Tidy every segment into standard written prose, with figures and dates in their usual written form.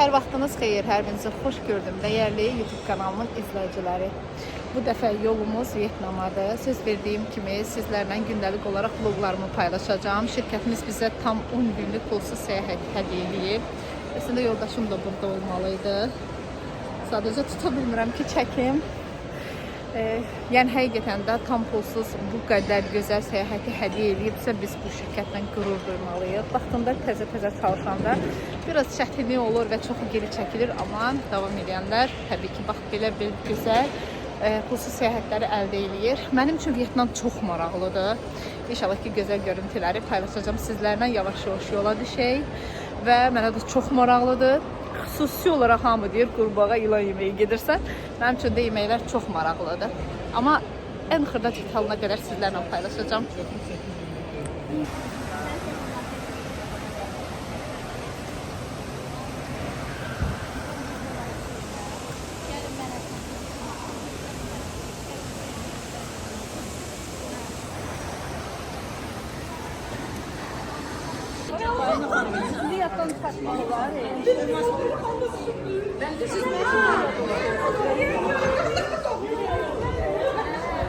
Hər vaxtınız xeyir, hər birinizi xoş gördüm. Dəyərli YouTube kanalımın izləyiciləri. Bu dəfə yolumuz Vyetnamadır. Söz verdiyim kimi sizlərlə gündəlik olaraq vloglarımı paylaşacağım. Şirkətimiz bizə tam 10 günlük pulsuz səyahət hədiyyə edib. Əslində yoldaşım da burada olmalıydı. Sadəcə tuta bilmirəm ki, çəkim. Yəni həqiqətən də tam pulsuz bu qədər gözəl səyahəti hədiyyə edibsə biz bu şirkətdən qürur duymalıyıq. Vaxtında təzə-təzə çalışanda biraz çətinlik olur və çox geri çəkilir, amma davam edənlər təbii ki, bax belə bir gözəl pulsuz səyahətləri əldə edir. Mənim üçün Vyetnam çox maraqlıdır. İnşallah ki, gözəl görüntüləri paylaşacağım sizlərlə, yavaş-yavaş yola düşək və mənə də çox maraqlıdır. Xüsusi olaraq hamı deyir, qurbağa ilan yeməyə gedirsən. Mənim üçün də yeməklər çox maraqlıdır. Amma ən xırda detalına qədər sizlərlə paylaşacağım.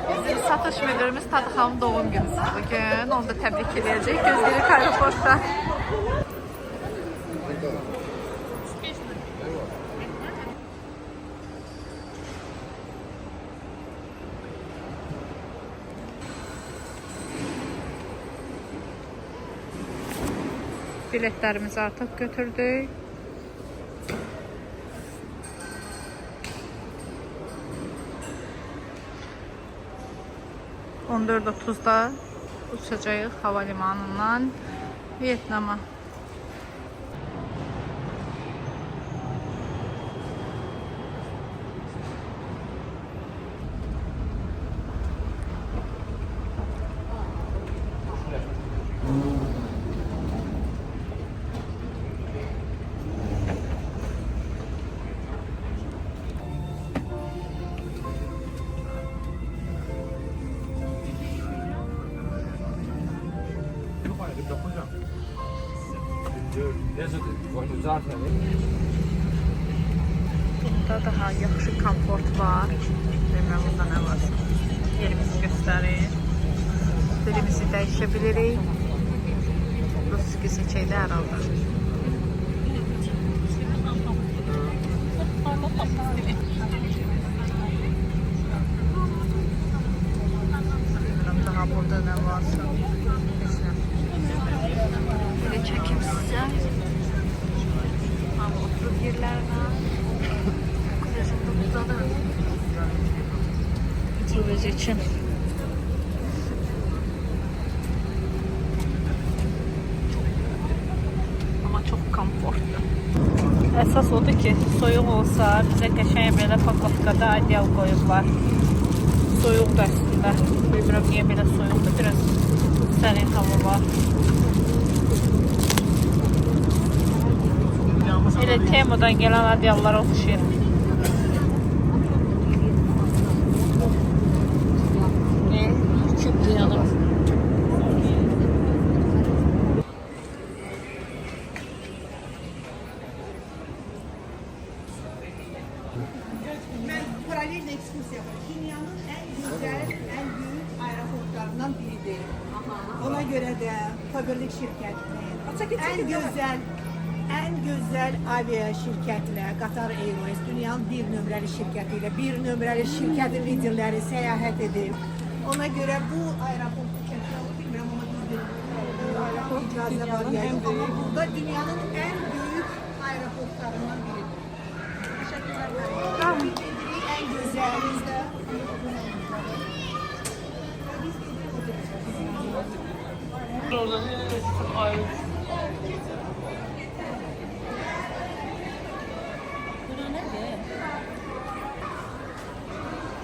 Bizim satış müdürümüz Tadıxanın doğum günü bugün. Onu da təbrik edəcək. Gözləyirik aeroportda. Biletlərimizi artıq götürdük. On 4:30'da uçacağıq havalimanından Vyetnama. Bunda daha yaxşı komfort var. Bilmirəm, bunda nə var? Yerimizi göstərir. Dilimizi dəyişə bilirik. Ruski seçəydə hər halda. Bilmirəm, daha burada nə varsa. Böyle çəkim sizə. Ama oturup yerlerine kulesinde uzadı. Turist için. Ama çok komfortlu. Esas odur ki soyuq olsa bize qəşəng belə pakotkada adyal koyublar. Soyuqdur əslində. Bilmirəm niyə belə soyuqdur. Biraz sərin hava var. Elə Temu'dan gələn adyallara oxşayır. Küp duyalım. Ben paralel ekskursiya yapıyorum. Dünyanın en güzel, en büyük aeroportlarından biridir. Ona göre de Fabirlik şirketinin en güzel avia şirketiyle Qatar Airways dünyanın bir nömrəli şirketiyle bir nömrəli şirketin liderleri seyahat edip ona göre bu aeroportu bilmiyorum ama düz aeroport biraz da var yani. Ama burada dünyanın en büyük aeroportlarından biridir. Teşekkürler. En güzel.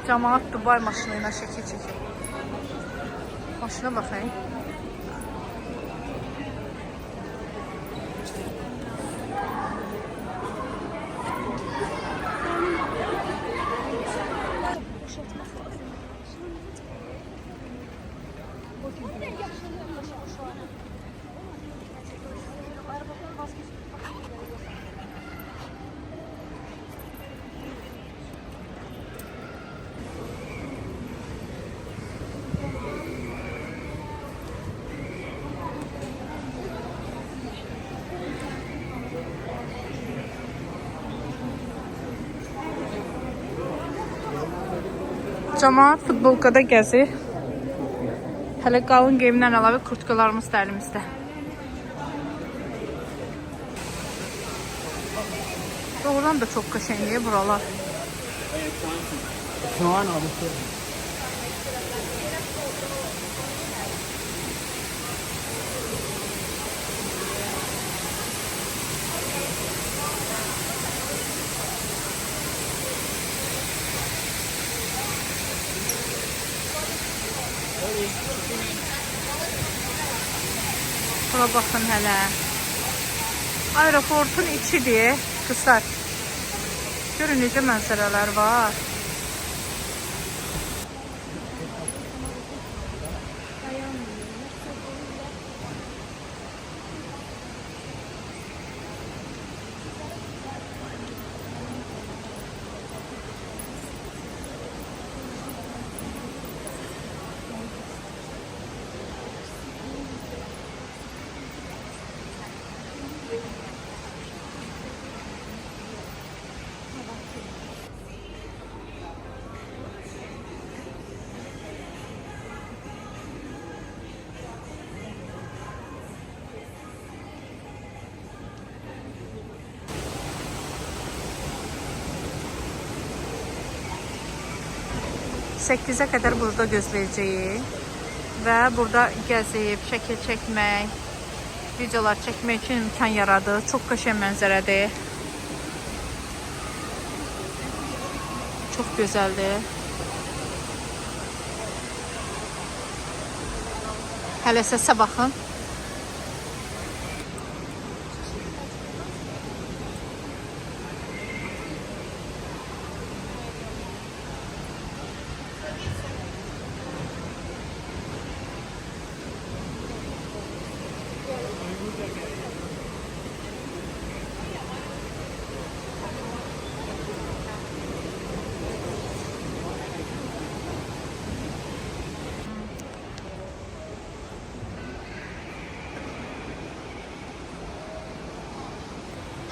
Camaat Dubai maşınıyla şəkil çəkir. Maşına baxayım. Camaat futbolkada gəzir. Hələ qalın geyimdən əlavə kurtkalarımız da əlimizdə. Doğrudan da çox qəşəngdir buralar. Bura baxın hələ. Aeroportun içidir. Qısar. Görün necə mənzərələr var. Sekize kadar burada gözləyəcəyik və burada gəzib, şəkil çəkmək, videolar çəkmək üçün imkan yaradı. Çox qəşəng mənzərədir. Çox gözəldir. Hələ səsə baxın.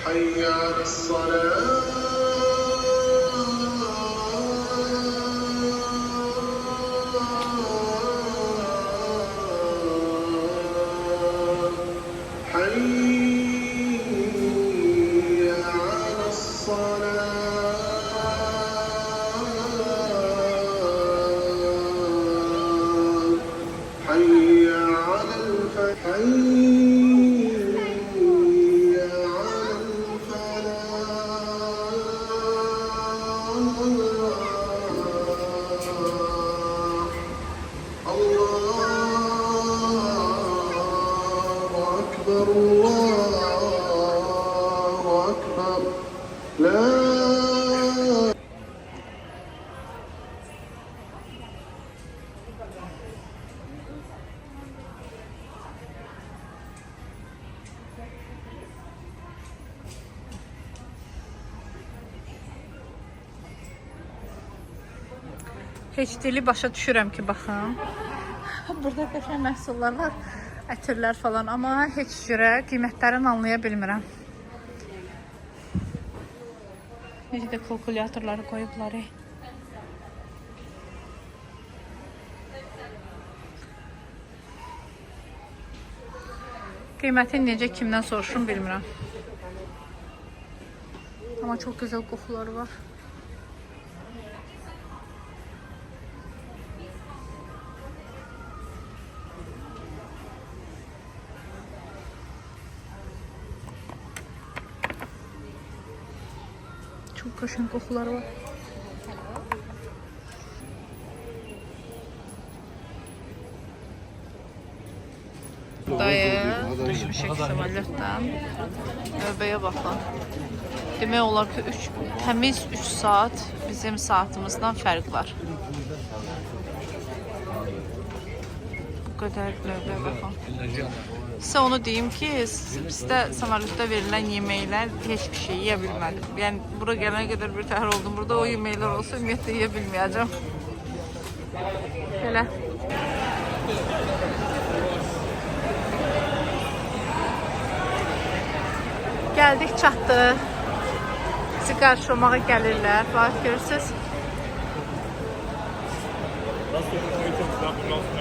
حي على الصلاة حي على الصلاة حي على الفلاح الله أكبر لا Heç dili başa düşürəm ki, baxın. Burada qəşəng məhsullar var, ətirlər falan, amma heç cürə qiymətlərini anlaya bilmirəm. Necə də kalkulyatorları qoyublar. Qiymətin necə, kimdən soruşum bilmirəm. Amma çox gözəl qoxuları var. Çok qəşəng qoxuları var. Dayı düşmüşük samolyotdan. Növbəyə baxın. Demək olar ki, təmiz 3 saat bizim saatımızdan fərq var. Bu qədər növbəyə baxın. Sizə onu deyim ki, bizdə samolyotda verilən yeməklər heç bir şey yeyə bilmədim. Yəni, bura gələnə qədər bir təhər oldum. Burada o yeməklər olsa, ümumiyyətlə yeyə bilməyəcəm. Belə. Gəldik, çatdıq. Bizi qarşılamağa gəlirlər. Bax, görürsünüz. Здравствуйте, да, пожалуйста.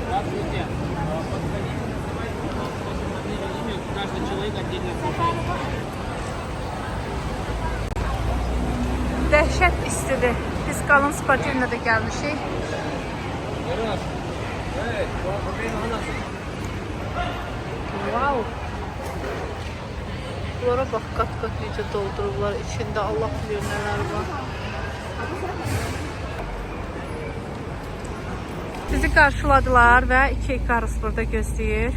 Здравствуйте. Подходите, называйте, пожалуйста, вашу фамилию, имя. Каждый человек отдельно слушает. Dəhşət istidir. Biz qalın sportivlə də gəlmişik. Wow. Bunlara bax, qat-qat necə doldurublar. İçində Allah bilir nələr var. Bizi qarşıladılar və 2 ikarus burada gözləyir.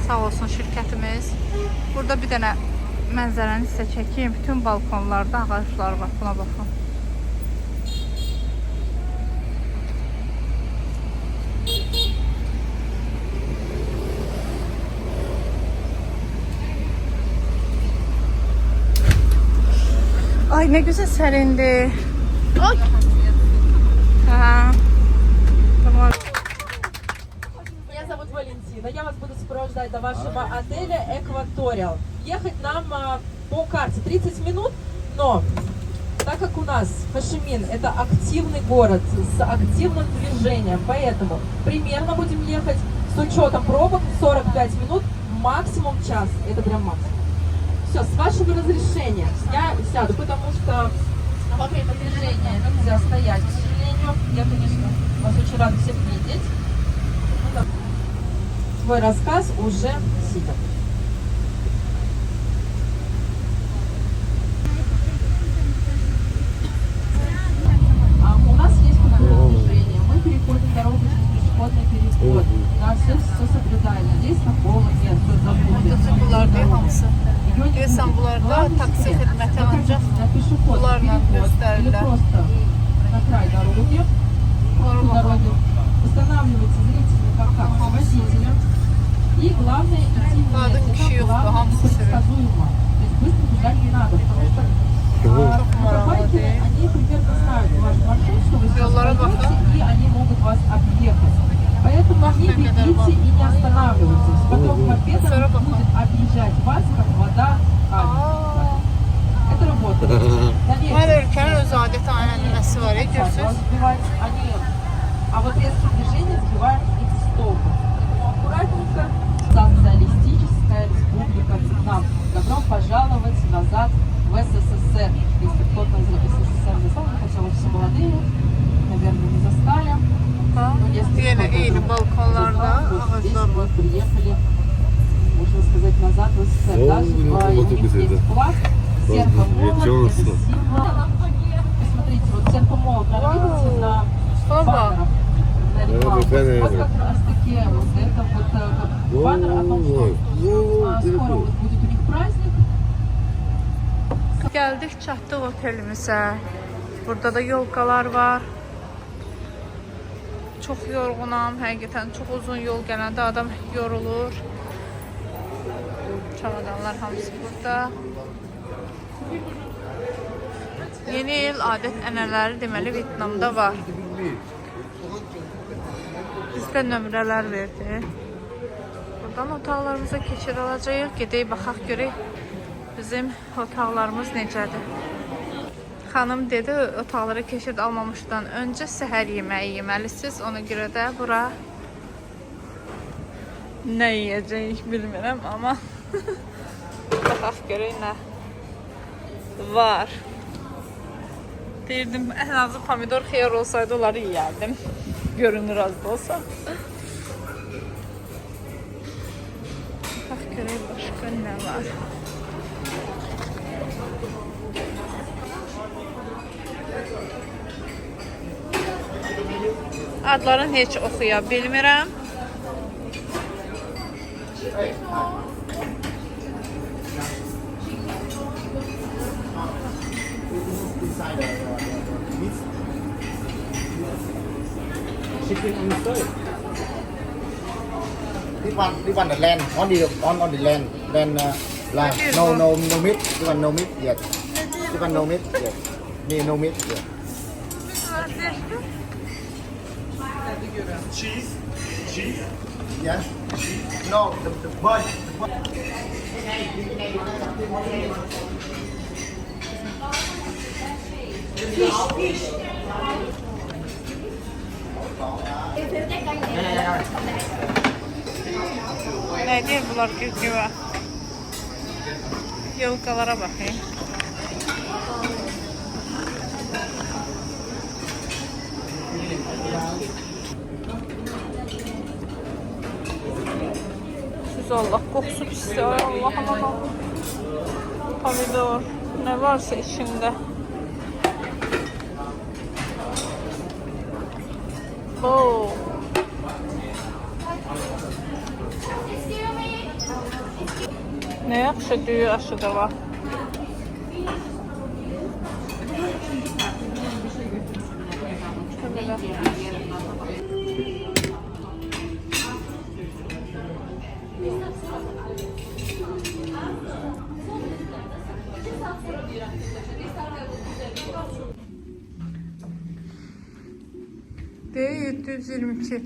Sağ olsun şirkətimiz. Burada bir dənə mənzərəni sizə çəkeyim. Bütün balkonlarda ağaclar var. Buna baxın. Ay ne güzel serindi. Ay. Ha. Tamam. Меня зовут Валентина. Я вас буду сопровождать до вашего отеля Экваториал. Ехать нам по карте 30 минут, но так как у нас Хошимин это активный город с активным движением, поэтому примерно будем ехать с учетом пробок 45 минут, максимум час. Это прям максимум. Все, с вашего разрешения я сяду, потому что во время движения нельзя стоять, к сожалению. Я, конечно, вас очень рада всех видеть. Свой рассказ уже сидя. У нас есть культурное движение. Мы переходим дорогу через пешеходный переход. Да, все соблюдали. Здесь такого нет. Bunlar hamısı. Görsən bunlarda taksi xidməti ancaq bunlarla göstərirlər. Просто на край дороги. Дороги. Устанавливается зрительный контакт с водителем. И главное, идти медленно, плавно и предсказуемо. То есть быстро бежать не надо, потому что байкеры, они примерно знают ваш маршрут, что вы сейчас пойдете, и они могут вас объехать. Поэтому не бегите и не останавливайтесь. Потом мопедом будет объезжать вас, как вода камень. Это работает. Hər ölkənin öz adət-ənənəsi var, görürsünüz? А вот резкие движения сбивают их с толку. Аккуратненько. Социалистическая республика Вьетнам. Добро пожаловать назад в СССР. Если кто-то из СССР застал, хотя вы все молодые, наверное, не застали. Но если Yenə кто-то eyni вдруг balkonlarda застал, то здесь ağaclar мы var. приехали, можно сказать, назад в СССР. Даже у них есть флаг, серпомолот, это символ. Посмотрите, вот серпомолот, видите, на баннерах, на рекламе. Вот как раз таки вот это вот как баннер о том, что скоро вот будет у них праздник. Gəldik, çatdıq otelimizə. Burada da yolkalar var. Çox yorğunam, həqiqətən çox uzun yol gələndə adam yorulur. Çamadanlar hamısı burada. Yeni il adət-ənənələri deməli Vyetnamda var. Bizdə nömrələr verdi. Buradan otaqlarımıza keçid alacağıq. Gedək baxaq görək bizim otaqlarımız necədir. Xanım dedi, otaqlara keçid almamışdan öncə səhər yeməyi yeməlisiniz. Ona görə də bura nə yeyəcəyik bilmirəm, amma baxaq görək nə var. Deyirdim, ən azı pomidor xeyir olsaydı onları yeyərdim. Görünür az da olsa. Baxaq görək başqa nə var. Adlarını heç oxuya bilmirəm. Chicken inside. This one the land on the land land no meat. This one no meat yet. This one no meat yet. No meat yet. Cheese. Yes. No, the bird. Nədir bunlar güvə? Yolkalara baxayım. Siz Allah kokusu pisdir. Ay Allah'ım Allah'ım. Pomidor. Ne varsa içinde. Oo. Ne yaxşı düyü aşıda var. Şöyle. D722.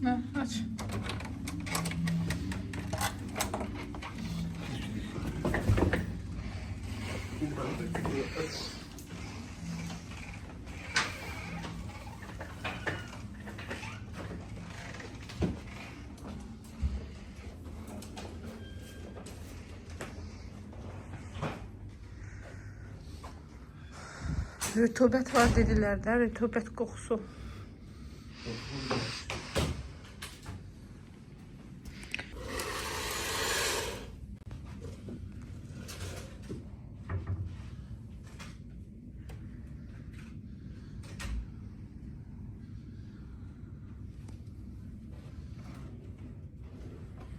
Ne aç. Rütubət var dedilər də, rütubət qoxusu.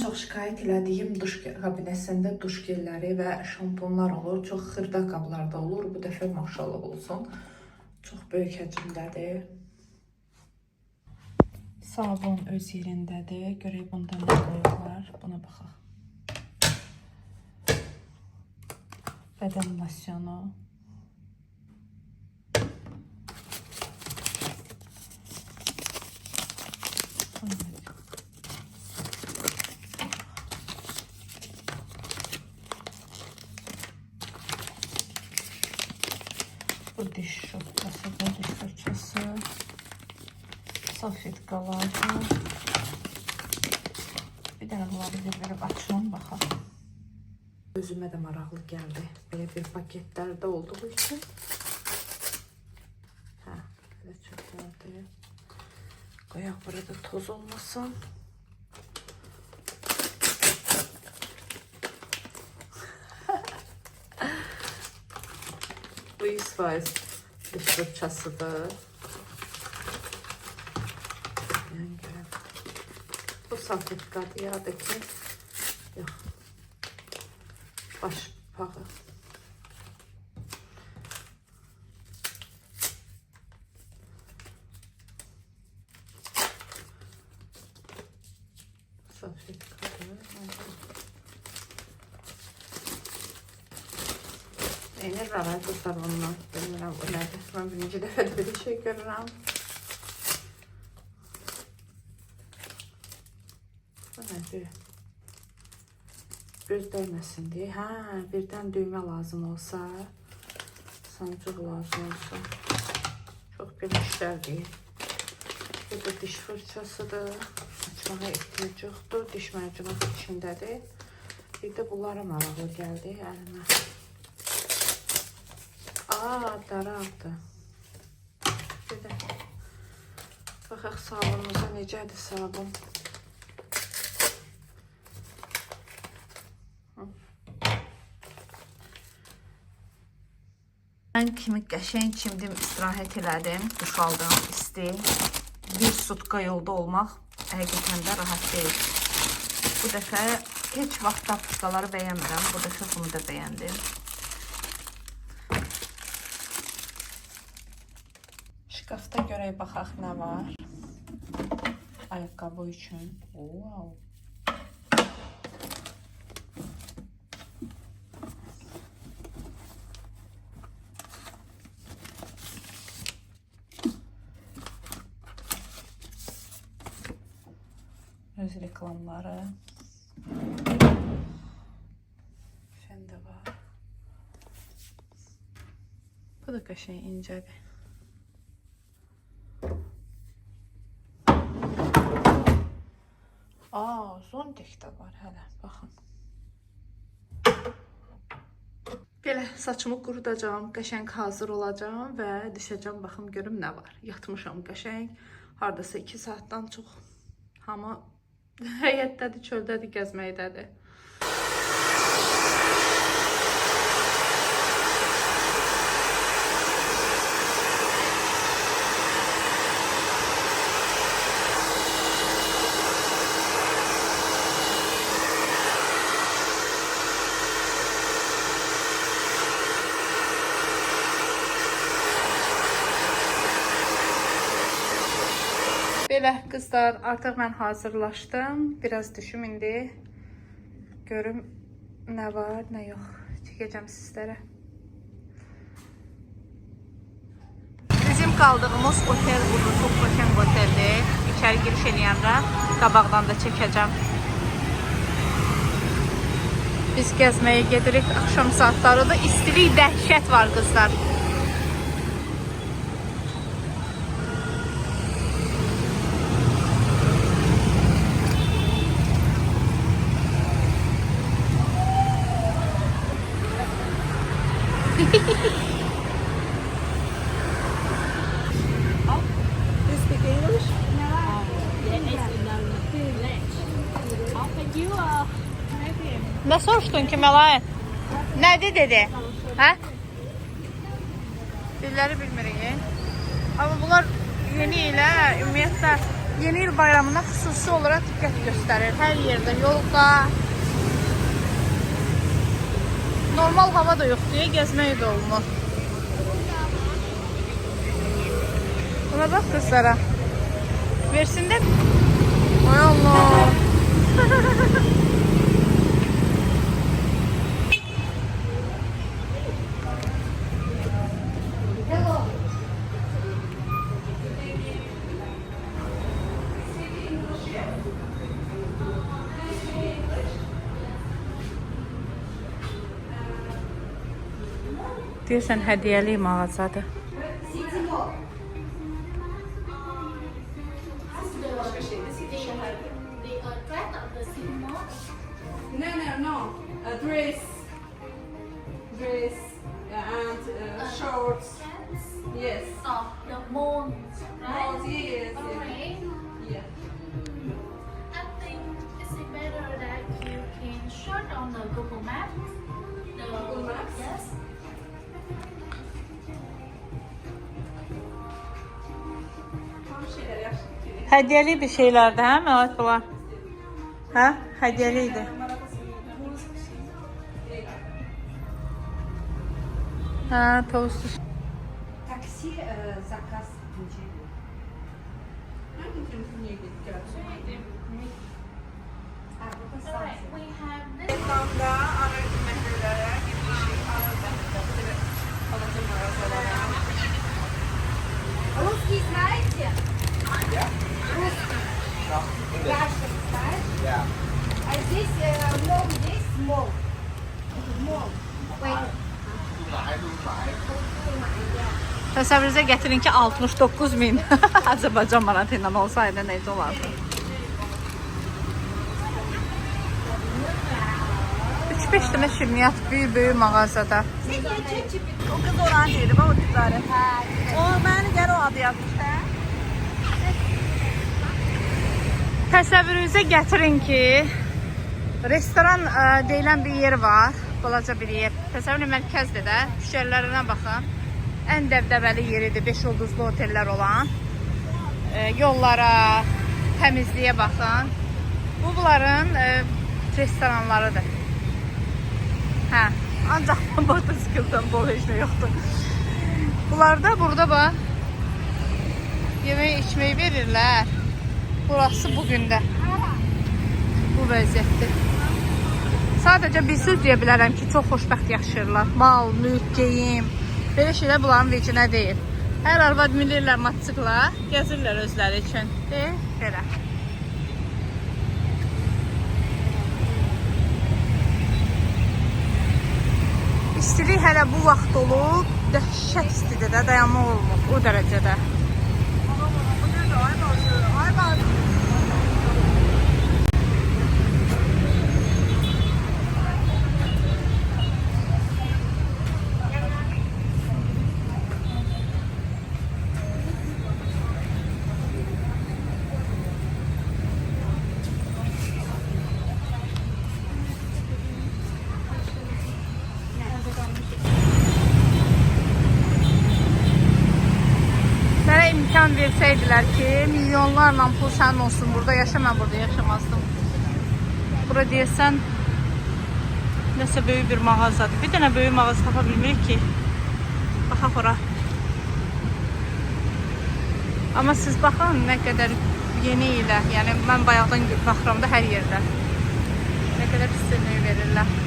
Çox şikayət elədiyim duş kabinəsində duş gelləri və şampunlar olur. Çox xırda qablarda olur. Bu dəfə maşallah olsun. Çox böyük həcmdədir. Sabun öz yerindədir. Görək bunda nə qoyublar. Buna baxaq. Bədən losyonu. Bu diş şotkası, bu diş fırçası, salfetkalar. Bir dənə bunları bir-birib açın, baxaq. Özümə də maraqlı gəldi. Belə bir paketlərdə olduğu üçün. Hə, belə çöplərdir. Qoyaq burada toz olmasın. Bu 100% diş fırçasıdır. Bu salfetkadır ya da ki. Yox. Baş pağı. Salfetkadır. Peynir var arkadaşlar bundan. Bilmirəm bu nədir. Mən birinci dəfədə bir şey görürəm. Bu nədir? Göz dəyməsin deyə. Hə, birdən düymə lazım olsa, sancıq lazım olsa. Çox belə işlər deyil. Bu da diş fırçasıdır. Açmağa ehtiyac yoxdur. Diş mərcimi içindədir. Bir də bunlara maraqlı gəldi əlimə. Aa, daraldı. Bir də baxaq sabunumuza necədir sabun. Mən kimi qəşəng çimdim, istirahət elədim, duş aldım, isti. Bir sutka yolda olmaq həqiqətən də rahat deyil. Bu dəfə heç vaxt tapışqaları bəyənmirəm, bu dəfə bunu da bəyəndim. Şkafda görək baxaq nə var. Ayaqqabı üçün. Wow. Öz reklamları. Fəndə var. Bu da qəşəng incədir. Zondik də var hələ, baxın. Belə saçımı qurudacağım, qəşəng hazır olacağım və düşəcəm, baxım görüm nə var. Yatmışam qəşəng, hardasa 2 saatdan çox. Hamı həyətdədir, çöldədir, gəzməkdədir. Belə qızlar, artıq mən hazırlaşdım. Biraz düşüm indi. Görüm nə var, nə yox. Çəkəcəm sizlərə. Bizim qaldığımız otel budur. Çox qəşəng oteldir. İçəri giriş eləyəndə qabaqdan da çəkəcəm. Biz gəzməyə gedirik. Axşam saatlarıdır. İstilik dəhşət var qızlar. Nə soruşdun ki, Melayin? Nədir dedi? Hə? Dilləri bilmirik. Amma bunlar yeni ilə, ümumiyyətlə, yeni il bayramına xüsusi olaraq diqqət göstərir. Hər yerdə, yolda. Normal hava da yox deyə gəzmək də olmur. Buna bax qızlara. Versin də. Ay Allah. Deyirsən hədiyyəli mağazadır. No. Dress and shorts. Yes. Of the moon, right? Oh, yes. Okay. Yeah. I think it's better that you can search on the Google Maps. Google Maps? Yes. Hədiyyəli bir şeylərdir, hə Mələt bunlar? Hə? Hədiyyəli idi. Hə, tost. Taksi zakaz edeceğim. Hangi telefonu getireceğim? Alright, we have this. Vietnamda ana hükümetlərə gitmişik. Русский знаете? Русский. Russian, знаешь? Yeah. А здесь мол, есть мол. Мол. Wait. Təsəvvürünüzə gətirin ki 69.000 Azərbaycan manatı ilə olsaydı necə olardı? 3-5 dənə şirniyyat böyük mağazada. O qız olan deyir, o tipləri. O məni gəl o adı yazmışdı. Təsəvvürünüzə gətirin ki restoran deyilən bir yer var. Balaca bir yer. Təsəvvürün mərkəzdir də. Küçələrinə baxın. Ən dəbdəbəli yeridir, 5 ulduzlu otellər olan. Yollara, təmizliyə baxın. Bu bunların restoranlarıdır. Hə, ancaq burada sıkıldım, bol heç nə yoxdur. Bunlar da burada bax. Yemək, içmək verirlər. Burası bugün də. Bu vəziyyətdir. Sadəcə bir söz deyə bilərəm ki, çox xoşbəxt yaşayırlar. Mal, mülk, geyim. Belə şeylər bunların vecinə deyil. Hər arvad minirlər motosikla, gəzirlər özləri üçün. Belə. İstilik hələ bu vaxt olub, dəhşət istidir də, dayanmaq olmur o dərəcədə. Mənə imkan versəydilər ki, milyonlarla pul sənin olsun, burada yaşa, mən burada yaşamazdım. Bura deyəsən, nəsə böyük bir mağazadır. Bir dənə böyük mağaza tapa bilmirik ki. Baxaq ora. Amma siz baxın, nə qədər yeni ilə, yəni mən bayaqdan baxıram da hər yerdə. Nə qədər üstünlüyü verirlər.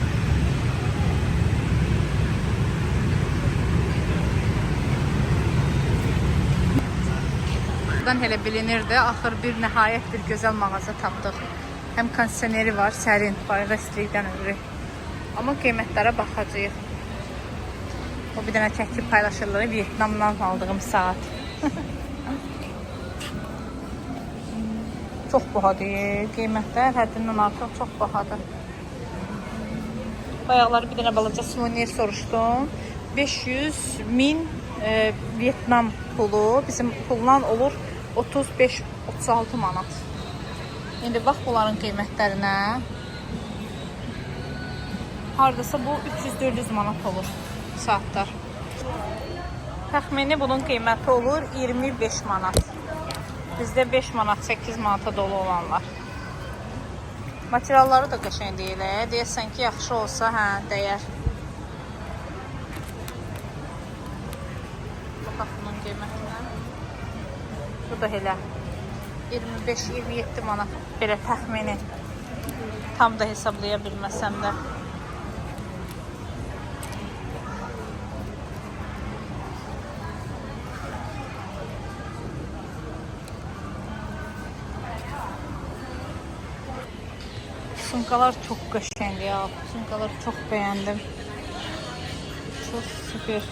Buradan elə bilinirdi, axır bir nəhayət bir gözəl mağaza tapdıq. Həm kondisioneri var, sərin, bayıqa istilikdən ötürü. Amma qiymətlərə baxacağıq. O bir dənə çəkib paylaşırlar, Vietnamdan aldığım saat. Çox bahadır, qiymətlər həddindən artıq çox bahadır. Bayaqları bir dənə balaca suvenir soruşdum. 500.000 Vietnam pulu, bizim puldan olur 35-36 manat. İndi bax bunların qiymətlərinə. Hardasa bu 300-400 manat olur saatlar. Təxmini bunun qiyməti olur 25 manat. Bizdə 5 manat, 8 manata dolu olanlar. Materialları da qəşəng deyil. Deyəsən ki, yaxşı olsa, hə, dəyər. Bax bunun qiymətinə. Bu da elə 25-27 manat belə təxmini. Tam da hesablaya bilməsəm də. Sumkalar çok qəşəngdir ya. Sumkaları çok beğendim. Çok süper.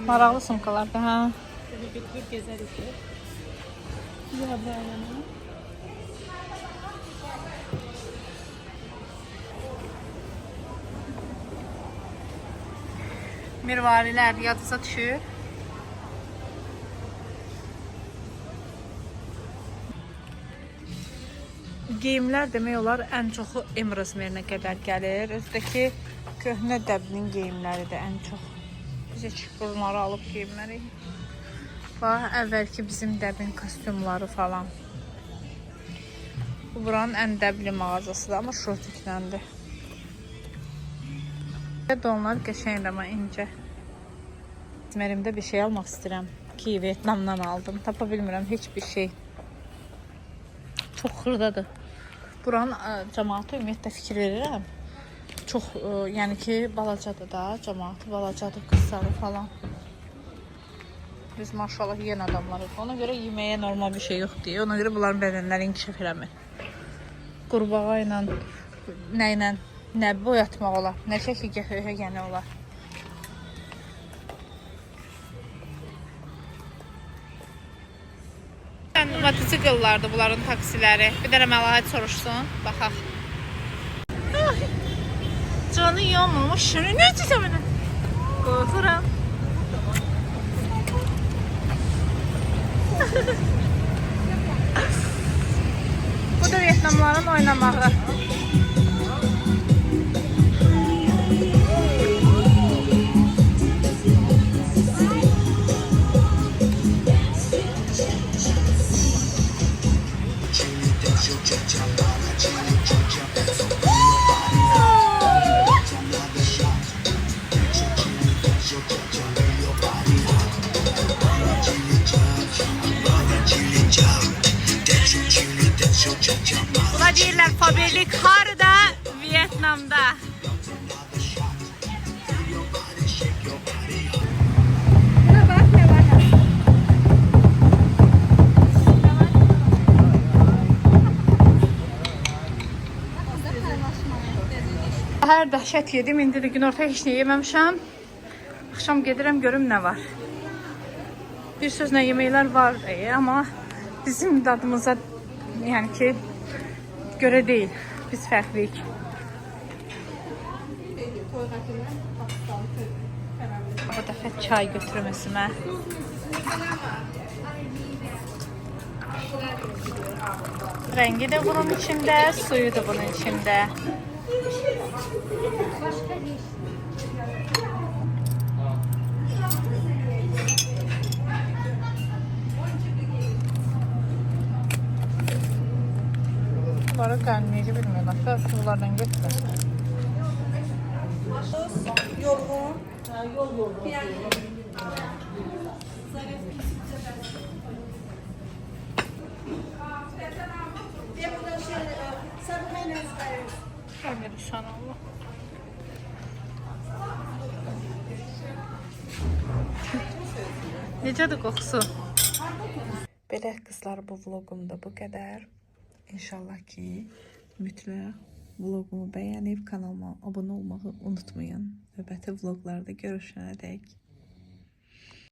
Maraqlı sumkalardır, ha. Mirvarilər yadınıza düşür. Geyimlər demək olar ən çoxu M razmerinə qədər gəlir. Özdəki köhnə dəbnin geyimləri də ən çox. Biz heç bunları alıb geyimləri. Bax, əvvəlki bizim dəbin kostyumları falan. Bu buranın ən dəbli mağazasıdır, amma şortikdəndir. Donlar qəşəngdir, amma incə. İzmərimdə bir şey almaq istəyirəm ki, Vietnamdan aldım. Tapa bilmirəm heç bir şey. Çox xırdadır. Buranın cəmaatı ümumiyyətlə fikir verirəm. Çox, yəni ki, balacadır da, cəmaatı balacadır, qızları falan. Biz maşallah yiyən adamlarıq. Ona görə yeməyə normal bir şey yoxdur. Ona görə bunların bədənləri inkişaf eləmir. Qurbağa ilə, nə ilə, nə boyatmaq olar, nə şəkil gətirmək olar. Motosikillardır bunların taksiləri. Bir dənə Məlahət soruşsun, baxaq. Canı yanmamış, şunu ne etsin mənə? Qorxuram. Bu da Vietnamların oynamağı. Buna deyirlər fabrik harda? Vietnamda. Səhər dəhşət yedim, indi də günorta heç nə yeməmişəm. Axşam gedirəm görüm nə var. Bir sözlə yeməklər var, amma bizim dadımıza yəni ki görə deyil. Biz fərqliyik. Bu dəfə çay götürüm özümə. Rengi de bunun içinde, suyu da bunun içinde. Bunlara gelmeyi bilmiyorlar. Ben bunlardan götürürüm. Yorgun. Öyle bir sana Allah. Necədir qoxusu? Belə qızlar, bu vloqumda bu qədər. İnşallah ki mütləq vloqumu bəyənib kanalıma abunə olmağı unutmayın. Növbəti vloqlarda görüşənədək